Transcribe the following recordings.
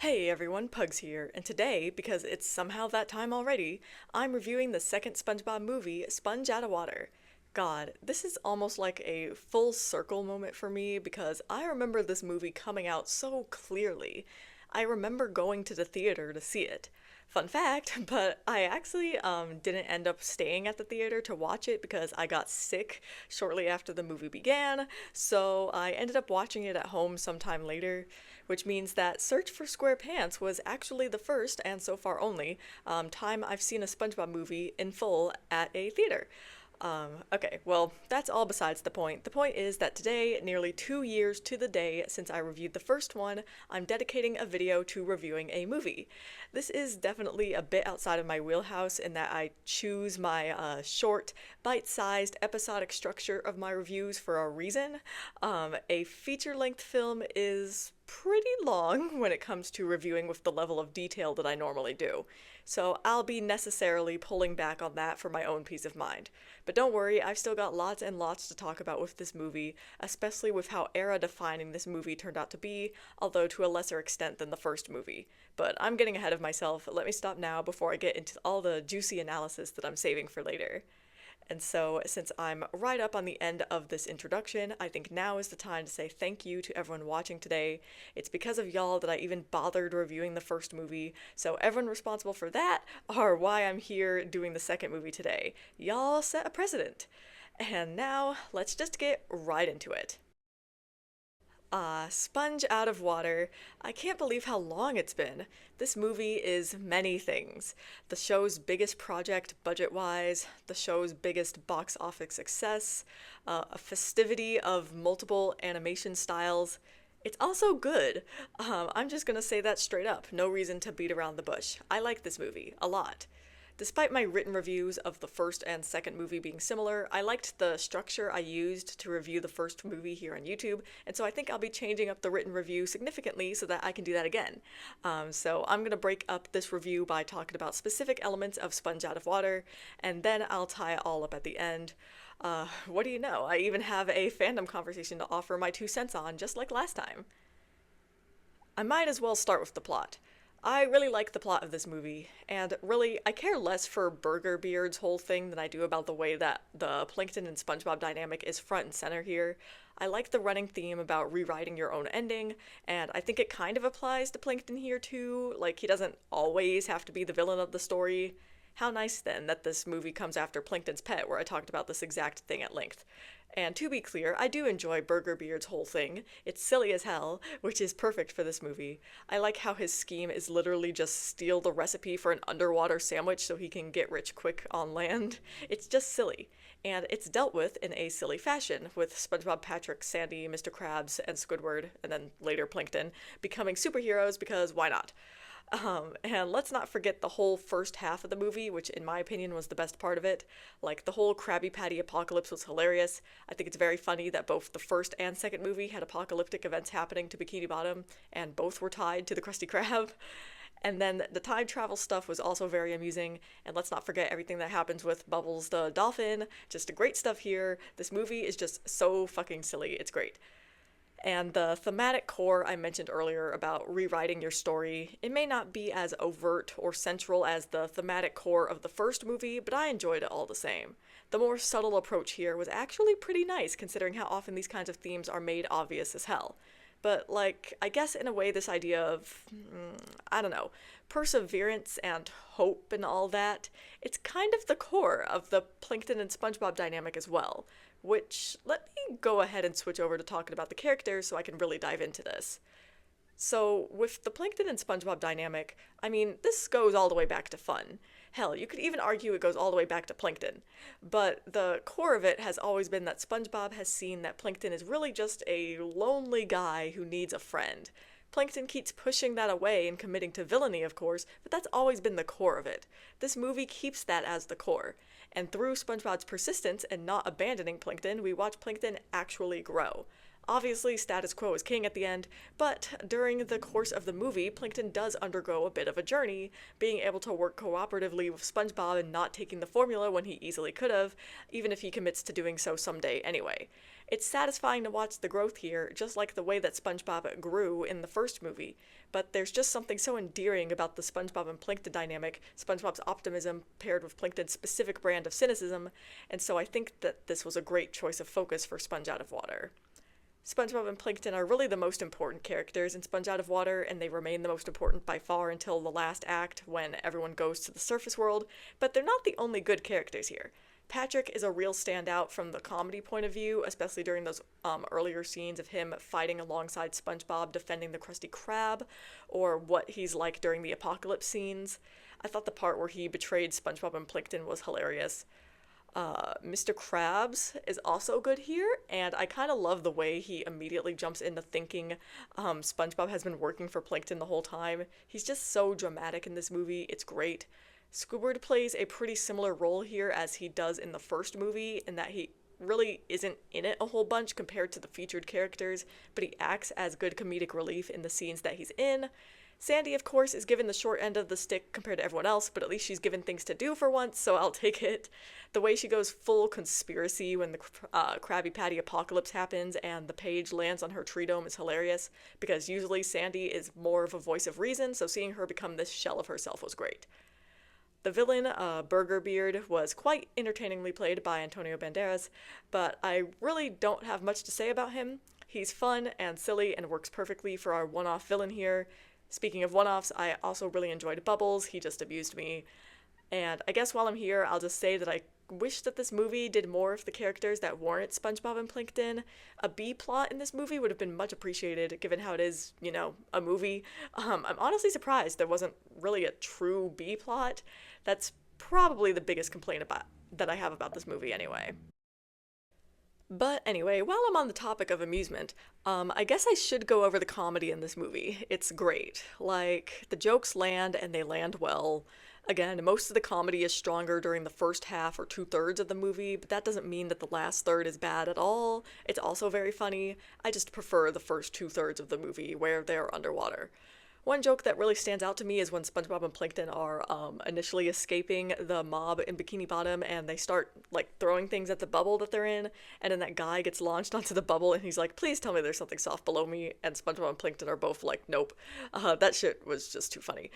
Hey everyone, Pugs here, and today, because it's somehow that time already, I'm reviewing the second SpongeBob movie, Sponge Out of Water. God, this is almost like a full circle moment for me because I remember this movie coming out so clearly. I remember going to the theater to see it. Fun fact, but I actually didn't end up staying at the theater to watch it because I got sick shortly after the movie began, so I ended up watching it at home sometime later, which means that Search for SquarePants was actually the first, and so far only, time I've seen a SpongeBob movie in full at a theater. Okay, well, that's all besides the point. The point is that today, nearly 2 years to the day since I reviewed the first one, I'm dedicating a video to reviewing a movie. This is definitely a bit outside of my wheelhouse in that I choose my short, bite-sized, episodic structure of my reviews for a reason. A feature-length film is pretty long when it comes to reviewing with the level of detail that I normally do. So I'll be necessarily pulling back on that for my own peace of mind. But don't worry, I've still got lots and lots to talk about with this movie, especially with how era-defining this movie turned out to be, although to a lesser extent than the first movie. But I'm getting ahead of myself. Let me stop now before I get into all the juicy analysis that I'm saving for later. And so, since I'm right up on the end of this introduction, I think now is the time to say thank you to everyone watching today. It's because of y'all that I even bothered reviewing the first movie, so everyone responsible for that are why I'm here doing the second movie today. Y'all set a precedent. And now, let's just get right into it. Sponge Out of Water. I can't believe how long it's been. This movie is many things. The show's biggest project budget-wise, the show's biggest box office success, a festivity of multiple animation styles. It's also good. I'm just gonna say that straight up. No reason to beat around the bush. I like this movie a lot. Despite my written reviews of the first and second movie being similar, I liked the structure I used to review the first movie here on YouTube, and so I think I'll be changing up the written review significantly so that I can do that again. So I'm going to break up this review by talking about specific elements of Sponge Out of Water, and then I'll tie it all up at the end. What do you know? I even have a fandom conversation to offer my 2 cents on, just like last time. I might as well start with the plot. I really like the plot of this movie, and really, I care less for Burger Beard's whole thing than I do about the way that the Plankton and SpongeBob dynamic is front and center here. I like the running theme about rewriting your own ending, and I think it kind of applies to Plankton here too. Like, he doesn't always have to be the villain of the story. How nice then that this movie comes after Plankton's Pet, where I talked about this exact thing at length. And to be clear, I do enjoy Burger Beard's whole thing. It's silly as hell, which is perfect for this movie. I like how his scheme is literally just steal the recipe for an underwater sandwich so he can get rich quick on land. It's just silly. And it's dealt with in a silly fashion, with SpongeBob, Patrick, Sandy, Mr. Krabs, and Squidward, and then later Plankton, becoming superheroes because why not? And let's not forget the whole first half of the movie, which in my opinion was the best part of it. Like, the whole Krabby Patty apocalypse was hilarious. I think it's very funny that both the first and second movie had apocalyptic events happening to Bikini Bottom, and both were tied to the Krusty Krab. And then the time travel stuff was also very amusing, and let's not forget everything that happens with Bubbles the dolphin. Just great stuff here. This movie is just so fucking silly. It's great. And the thematic core I mentioned earlier about rewriting your story, it may not be as overt or central as the thematic core of the first movie, but I enjoyed it all the same. The more subtle approach here was actually pretty nice considering how often these kinds of themes are made obvious as hell. But, like, I guess in a way this idea of, I don't know, perseverance and hope and all that, it's kind of the core of the Plankton and SpongeBob dynamic as well. Which, let me go ahead and switch over to talking about the characters so I can really dive into this. So, with the Plankton and SpongeBob dynamic, I mean, this goes all the way back to fun. Hell, you could even argue it goes all the way back to Plankton. But the core of it has always been that SpongeBob has seen that Plankton is really just a lonely guy who needs a friend. Plankton keeps pushing that away and committing to villainy, of course, but that's always been the core of it. This movie keeps that as the core. And through SpongeBob's persistence and not abandoning Plankton, we watch Plankton actually grow. Obviously, status quo is king at the end, but during the course of the movie, Plankton does undergo a bit of a journey, being able to work cooperatively with SpongeBob and not taking the formula when he easily could have, even if he commits to doing so someday anyway. It's satisfying to watch the growth here, just like the way that SpongeBob grew in the first movie, but there's just something so endearing about the SpongeBob and Plankton dynamic, SpongeBob's optimism paired with Plankton's specific brand of cynicism, and so I think that this was a great choice of focus for Sponge Out of Water. SpongeBob and Plankton are really the most important characters in Sponge Out of Water, and they remain the most important by far until the last act when everyone goes to the surface world, but they're not the only good characters here. Patrick is a real standout from the comedy point of view, especially during those earlier scenes of him fighting alongside SpongeBob defending the Krusty Krab, or what he's like during the apocalypse scenes. I thought the part where he betrayed SpongeBob and Plankton was hilarious. Mr. Krabs is also good here, and I kind of love the way he immediately jumps into thinking SpongeBob has been working for Plankton the whole time. He's just so dramatic in this movie, it's great. Squidward plays a pretty similar role here as he does in the first movie, in that he really isn't in it a whole bunch compared to the featured characters, but he acts as good comedic relief in the scenes that he's in. Sandy, of course, is given the short end of the stick compared to everyone else, but at least she's given things to do for once, so I'll take it. The way she goes full conspiracy when the Krabby Patty apocalypse happens and the page lands on her tree dome is hilarious, because usually Sandy is more of a voice of reason, so seeing her become this shell of herself was great. The villain, Burger Beard, was quite entertainingly played by Antonio Banderas, but I really don't have much to say about him. He's fun and silly and works perfectly for our one-off villain here. Speaking of one-offs, I also really enjoyed Bubbles. He just abused me. And I guess while I'm here, I'll just say that I wish that this movie did more of the characters that warrant SpongeBob and Plankton. A B-plot in this movie would have been much appreciated, given how it is, a movie. I'm honestly surprised there wasn't really a true B-plot. That's probably the biggest complaint that I have about this movie anyway. But anyway, while I'm on the topic of amusement, I guess I should go over the comedy in this movie. It's great. Like, the jokes land and they land well. Again, most of the comedy is stronger during the first half or 2/3 of the movie, but that doesn't mean that the last third is bad at all. It's also very funny. I just prefer the first 2/3 of the movie where they're underwater. One joke that really stands out to me is when SpongeBob and Plankton are initially escaping the mob in Bikini Bottom, and they start throwing things at the bubble that they're in, and then that guy gets launched onto the bubble and he's like, please tell me there's something soft below me, and SpongeBob and Plankton are both like, nope. That shit was just too funny.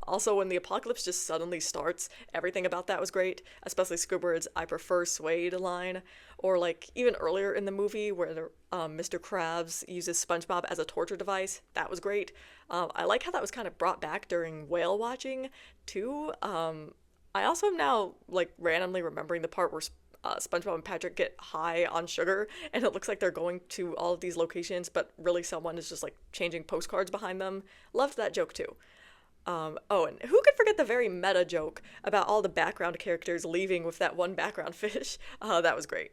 Also, when the apocalypse just suddenly starts, everything about that was great, especially Squidward's I prefer suede line, or even earlier in the movie where Mr. Krabs uses SpongeBob as a torture device. That was great. I like how that was kind of brought back during whale watching, too. I also am now, randomly remembering the part where SpongeBob and Patrick get high on sugar, and it looks like they're going to all of these locations, but really someone is just, changing postcards behind them. Loved that joke, too. Oh, and who could forget the very meta joke about all the background characters leaving with that one background fish? That was great.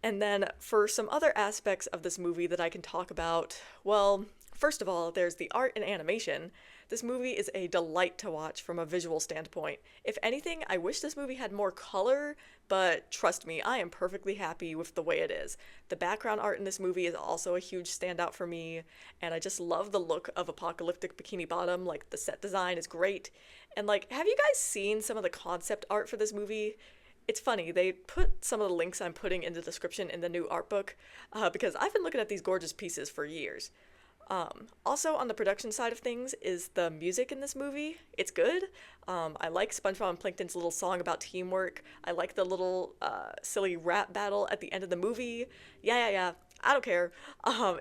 And then, for some other aspects of this movie that I can talk about, well, first of all, there's the art and animation. This movie is a delight to watch from a visual standpoint. If anything, I wish this movie had more color, but trust me, I am perfectly happy with the way it is. The background art in this movie is also a huge standout for me, and I just love the look of apocalyptic Bikini Bottom. The set design is great. And have you guys seen some of the concept art for this movie? It's funny, they put some of the links I'm putting in the description in the new art book, because I've been looking at these gorgeous pieces for years. Also, on the production side of things is the music in this movie. It's good. I like SpongeBob and Plankton's little song about teamwork. I like the little silly rap battle at the end of the movie. Yeah. I don't care.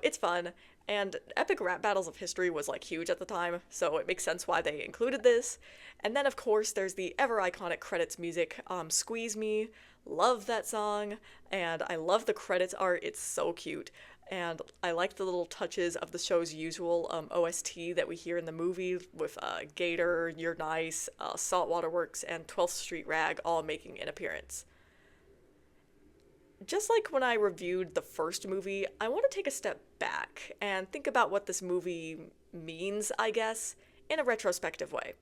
It's fun. And epic rap battles of history was huge at the time, so it makes sense why they included this. And then of course there's the ever iconic credits music, Squeeze Me. Love that song, and I love the credits art. It's so cute. And I like the little touches of the show's usual OST that we hear in the movie with Gator, You're Nice, Saltwater Works, and 12th Street Rag all making an appearance. Just like when I reviewed the first movie, I want to take a step back and think about what this movie means, I guess, in a retrospective way.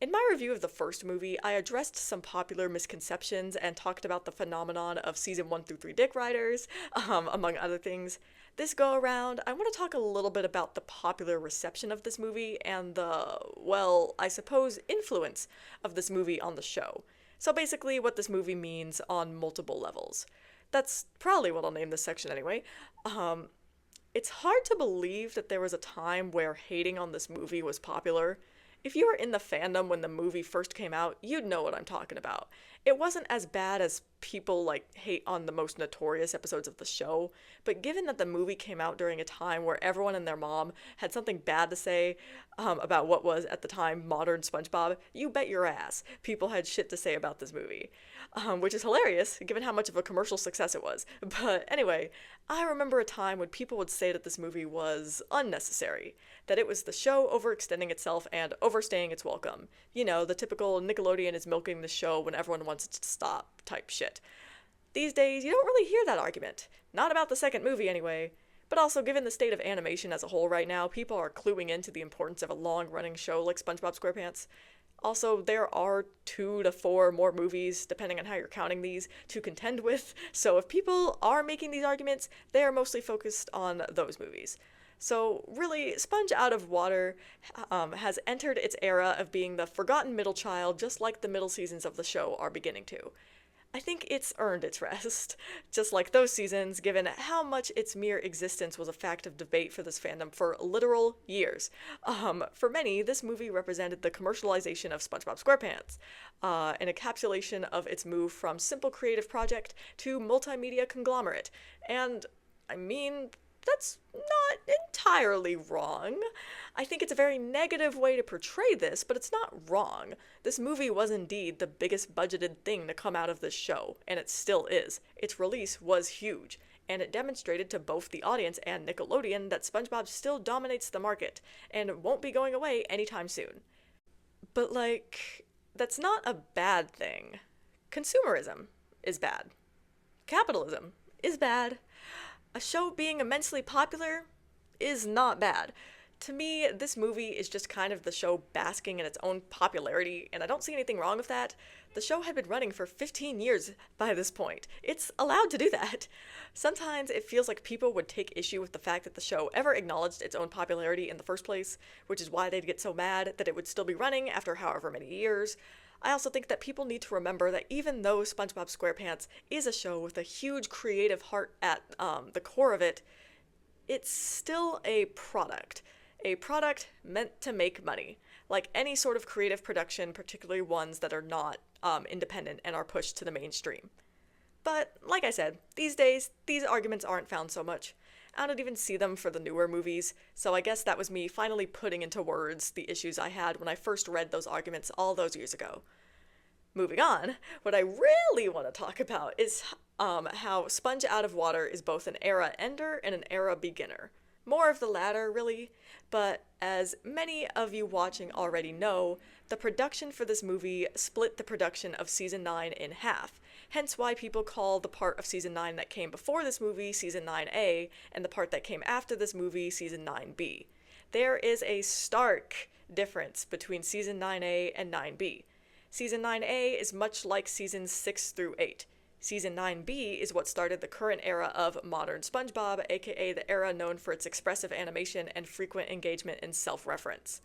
In my review of the first movie, I addressed some popular misconceptions and talked about the phenomenon of season 1 through 3 dick riders, among other things. This go around, I want to talk a little bit about the popular reception of this movie and the, well, I suppose, influence of this movie on the show. So basically, what this movie means on multiple levels. That's probably what I'll name this section anyway. It's hard to believe that there was a time where hating on this movie was popular. If you were in the fandom when the movie first came out, you'd know what I'm talking about. It wasn't as bad as people hate on the most notorious episodes of the show, but given that the movie came out during a time where everyone and their mom had something bad to say about what was at the time modern SpongeBob, you bet your ass people had shit to say about this movie. Which is hilarious given how much of a commercial success it was. But anyway, I remember a time when people would say that this movie was unnecessary, that it was the show overextending itself and overstaying its welcome. You know, the typical Nickelodeon is milking the show when everyone wants it to stop type shit. These days, you don't really hear that argument. Not about the second movie, anyway. But also, given the state of animation as a whole right now, people are cluing into the importance of a long-running show like SpongeBob SquarePants. Also, there are 2 to 4 more movies, depending on how you're counting these, to contend with, so if people are making these arguments, they are mostly focused on those movies. So really, Sponge Out of Water has entered its era of being the forgotten middle child, just like the middle seasons of the show are beginning to. I think it's earned its rest, just like those seasons, given how much its mere existence was a fact of debate for this fandom for literal years. For many, this movie represented the commercialization of SpongeBob SquarePants, an encapsulation of its move from simple creative project to multimedia conglomerate. And, I mean, that's not entirely wrong. I think it's a very negative way to portray this, but it's not wrong. This movie was indeed the biggest budgeted thing to come out of this show, and it still is. Its release was huge, and it demonstrated to both the audience and Nickelodeon that SpongeBob still dominates the market, and won't be going away anytime soon. But, that's not a bad thing. Consumerism is bad. Capitalism is bad. A show being immensely popular is not bad. To me, this movie is just kind of the show basking in its own popularity, and I don't see anything wrong with that. The show had been running for 15 years by this point. It's allowed to do that. Sometimes it feels like people would take issue with the fact that the show ever acknowledged its own popularity in the first place, which is why they'd get so mad that it would still be running after however many years. I also think that people need to remember that even though SpongeBob SquarePants is a show with a huge creative heart at the core of it, it's still a product. A product meant to make money. Like any sort of creative production, particularly ones that are not independent and are pushed to the mainstream. But, like I said, these days, these arguments aren't found so much. I don't even see them for the newer movies, so I guess that was me finally putting into words the issues I had when I first read those arguments all those years ago. Moving on, what I really want to talk about is how Sponge Out of Water is both an era ender and an era beginner. More of the latter, really, but as many of you watching already know, the production for this movie split the production of Season 9 in half, hence why people call the part of Season 9 that came before this movie Season 9A, and the part that came after this movie Season 9B. There is a stark difference between Season 9A and 9B. Season 9A is much like Seasons 6 through 8. Season 9B is what started the current era of modern SpongeBob, aka the era known for its expressive animation and frequent engagement in self-reference.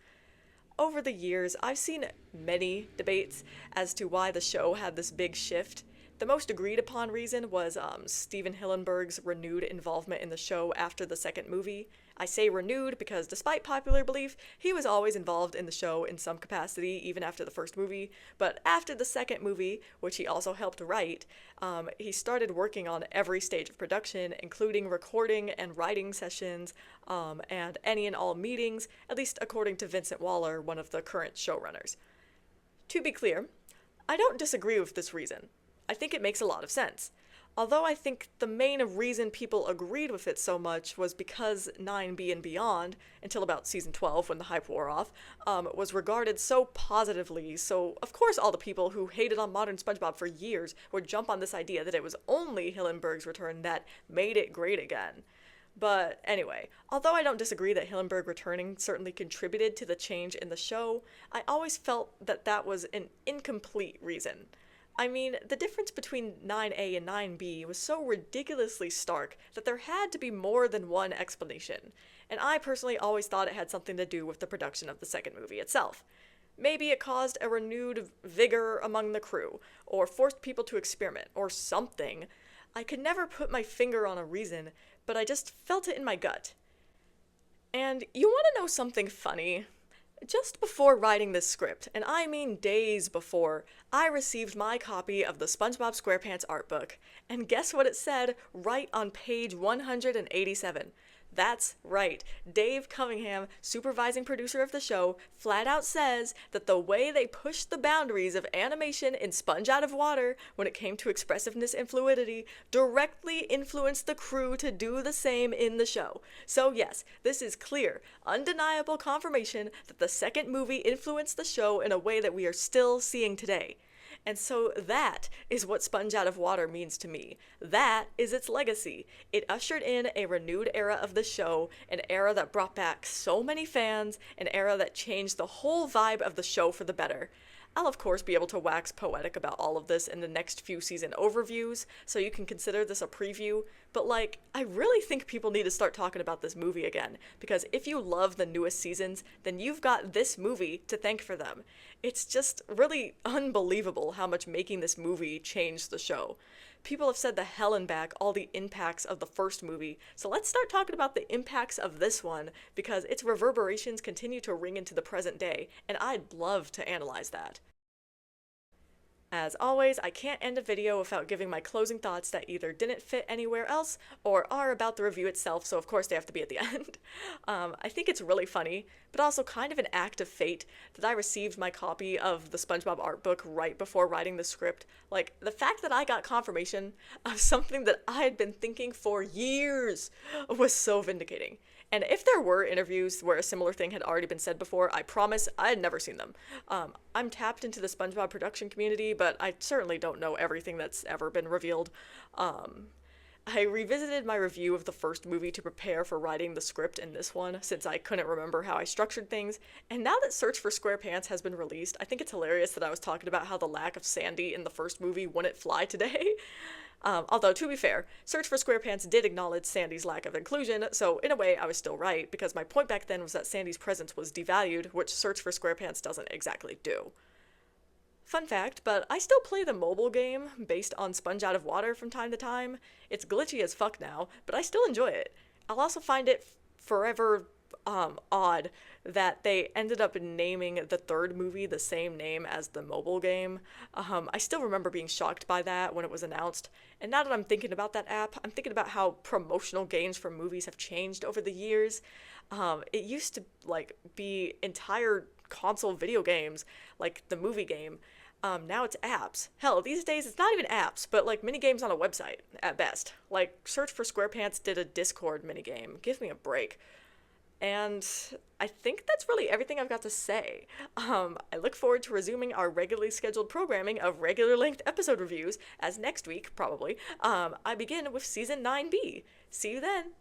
Over the years, I've seen many debates as to why the show had this big shift. The most agreed upon reason was Steven Hillenburg's renewed involvement in the show after the second movie. I say renewed because despite popular belief, he was always involved in the show in some capacity even after the first movie, but after the second movie, which he also helped write, he started working on every stage of production, including recording and writing sessions, and any and all meetings, at least according to Vincent Waller, one of the current showrunners. To be clear, I don't disagree with this reason. I think it makes a lot of sense. Although I think the main reason people agreed with it so much was because 9B and beyond, until about season 12 when the hype wore off, was regarded so positively, so of course all the people who hated on modern SpongeBob for years would jump on this idea that it was only Hillenburg's return that made it great again. But anyway, although I don't disagree that Hillenburg returning certainly contributed to the change in the show, I always felt that that was an incomplete reason. I mean, the difference between 9A and 9B was so ridiculously stark that there had to be more than one explanation, and I personally always thought it had something to do with the production of the second movie itself. Maybe it caused a renewed vigor among the crew, or forced people to experiment, or something. I could never put my finger on a reason, but I just felt it in my gut. And you want to know something funny? Just before writing this script, and I mean days before, I received my copy of the SpongeBob SquarePants art book, and guess what it said right on page 187? That's right. Dave Cunningham, supervising producer of the show, flat out says that the way they pushed the boundaries of animation in Sponge Out of Water when it came to expressiveness and fluidity directly influenced the crew to do the same in the show. So yes, this is clear, undeniable confirmation that the second movie influenced the show in a way that we are still seeing today. And so that is what Sponge Out of Water means to me. That is its legacy. It ushered in a renewed era of the show, an era that brought back so many fans, an era that changed the whole vibe of the show for the better. I'll of course be able to wax poetic about all of this in the next few season overviews, so you can consider this a preview, but I really think people need to start talking about this movie again, because if you love the newest seasons, then you've got this movie to thank for them. It's just really unbelievable how much making this movie changed the show. People have said the hell and back all the impacts of the first movie, so let's start talking about the impacts of this one, because its reverberations continue to ring into the present day, and I'd love to analyze that. As always, I can't end a video without giving my closing thoughts that either didn't fit anywhere else or are about the review itself, so of course they have to be at the end. I think it's really funny, but also kind of an act of fate that I received my copy of the SpongeBob art book right before writing the script. The fact that I got confirmation of something that I had been thinking for years was so vindicating. And if there were interviews where a similar thing had already been said before, I promise I had never seen them. I'm tapped into the SpongeBob production community, but I certainly don't know everything that's ever been revealed. I revisited my review of the first movie to prepare for writing the script in this one, since I couldn't remember how I structured things, and now that Search for SquarePants has been released, I think it's hilarious that I was talking about how the lack of Sandy in the first movie wouldn't fly today. Although, to be fair, Search for SquarePants did acknowledge Sandy's lack of inclusion, so in a way I was still right, because my point back then was that Sandy's presence was devalued, which Search for SquarePants doesn't exactly do. Fun fact, but I still play the mobile game based on Sponge Out of Water from time to time. It's glitchy as fuck now, but I still enjoy it. I'll also find it forever odd that they ended up naming the third movie the same name as the mobile game. I still remember being shocked by that when it was announced, and now that I'm thinking about that app, I'm thinking about how promotional games for movies have changed over the years. It used to be entire console video games, like the movie game. Now it's apps. Hell, these days it's not even apps, but mini games on a website at best. Search for SquarePants did a Discord minigame. Give me a break. And I think that's really everything I've got to say. I look forward to resuming our regularly scheduled programming of regular length episode reviews, as next week, probably, I begin with Season 9B. See you then!